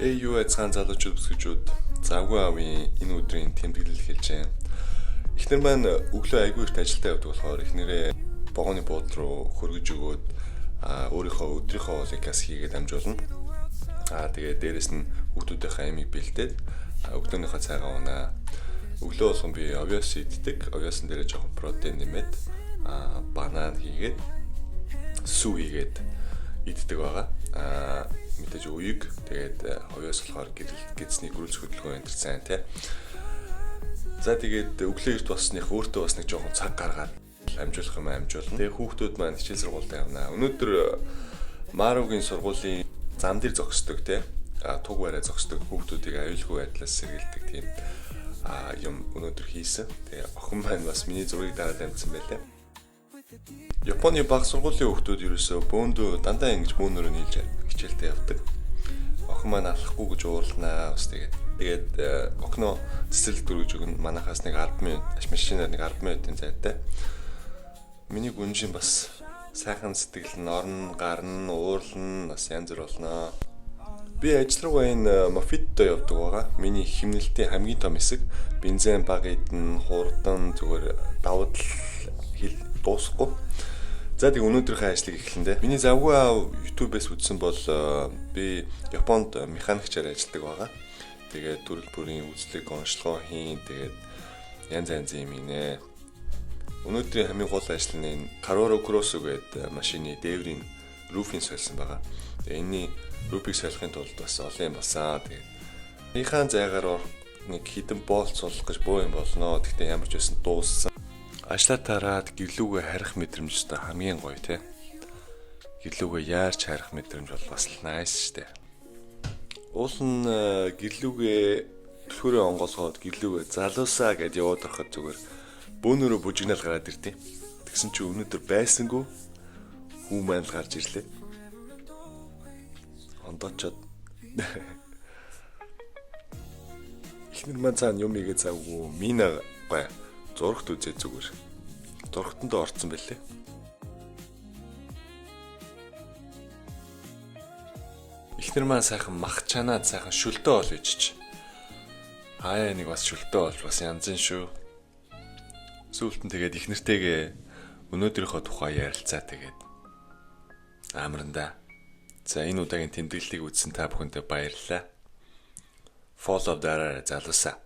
Юу айцхан залуучууд бүсгүүчүүд завгүй авийн энэ өдрийн тэмдэглэл хэлж байна. Эхнэр маань өглөө айгүй их ажилдаа явдаг болохоор эхнэрээ богоны буудлын руу хөргөж өгөөд өөрийнхөө өдрийнхөө лекас хийгээд амжуулна. Тэгээд дээрэс нь хүүхдүүдийнхээ амийг бэлдээд өглөөнийхөө цайгаа унаа. Өглөө болгон би овёс иддэг. Овёсын дээрээ жоохон протеин нэмээд банан хийгээд сүү хийгээд иддэг байгаа. Мэдээж үеиг тэгээд овёс болохоор гидсний гөрөлц хөдөлгөөн энэ сайн тий. За тэгээд өглөө эрт болсных өөртөө бас нэг жоохон цаг гаргаад амжуулах юм амжуулна. Тэгээд хүүхдүүд маань хичээл сургуультай явна. Өнөөдөр Маругийн сургуулийн зам дээр зогсдог тий. Туг барай зогсдог хүүхдүүдийг аюулгүй байдлаас сэргийлдэг тийм юм өнөөдөр хийсэн. Тэгээд охин маань бас миний зургийг дараад амжсан байлаа. Японы баг сургуулийн хүүхдүүд ерөөсөө бөөндөө дандаа ингэж бөөнөрөө нийлж хичээлдээ явдаг. Охин маань алахгүй гэж уурлнаа. Бас тэгээд окно цэцэрлэг дөрвөж өгнө. Манахаас нэг 10 минут, машинаар нэг 10 минутын зайтай. Миний гүнжин бас сайхан сэтгэл нь орно, гарна, уурлна, бас янз бүр болно. Би ажил руугаа энэ Мофитто явдаг байгаа. Миний химнэлтийн хамгийн том хэсэг бензин баг идэн, хурдан зүгээр давуу тал дуусахгүй. За тэг өнөөдрийнхээ ажлыг эхлэндэ. Миний завгүй аав YouTube-ээс үзсэн бол би Японд механикчаар ажилладаг байгаа. Тэгээд төрөл бүрийн үзлэг, онцлогоо хийн. Тэгээд янз юм инэ. Өнөөдрийн хамгийн гол ажил нь энэ Karoro Cross гэдэг машины дээврийн руфийг солисон байгаа. Тэгээд энэний руфийг солихын тулд бас олон юм болсон. Тэгээд ихаан зайгаар нэг хідэн болт суулгах гэж боо юм болно. Гэхдээ ямар ч байсан дууссан. Ажлаа тараад гэрлүүгээ харих мэдрэмж өстой хамгийн гоё те. Гэрлүүгээ яарч харих мэдрэмж бол бас nice штэ. Уул нь гэрлүүгээ төлхөөрөө онгоосгоод гэрлүүгээ залуусаа гэж яваад ороход зүгээр бөөнөрөө бүжигнал гараад ирдээ. Тэгсэн чи өнөөдөр байсангүй хүү маань л гарч ирлээ. Ондоочод ихнэр маань цаана юм игээ завгүй мина гой зурагт үзээ зүгээр. Зурагтанд орцсон байлээ. Ихнэр маань сайхан мах чанаад сайхан шөлтөө ол ичж. Хаяа нэг бас шөлтөө олж бас янзын шүү. Сүүлдэн тэгээд ихнэртэйгээ өнөөдрийнхөө тухай ярилцаа тэгээд амарнда. За энэ удаагийн тэмдэглэлийг үзсэн та бүхэндээ баярлалаа. Follow дараарай залуусаа.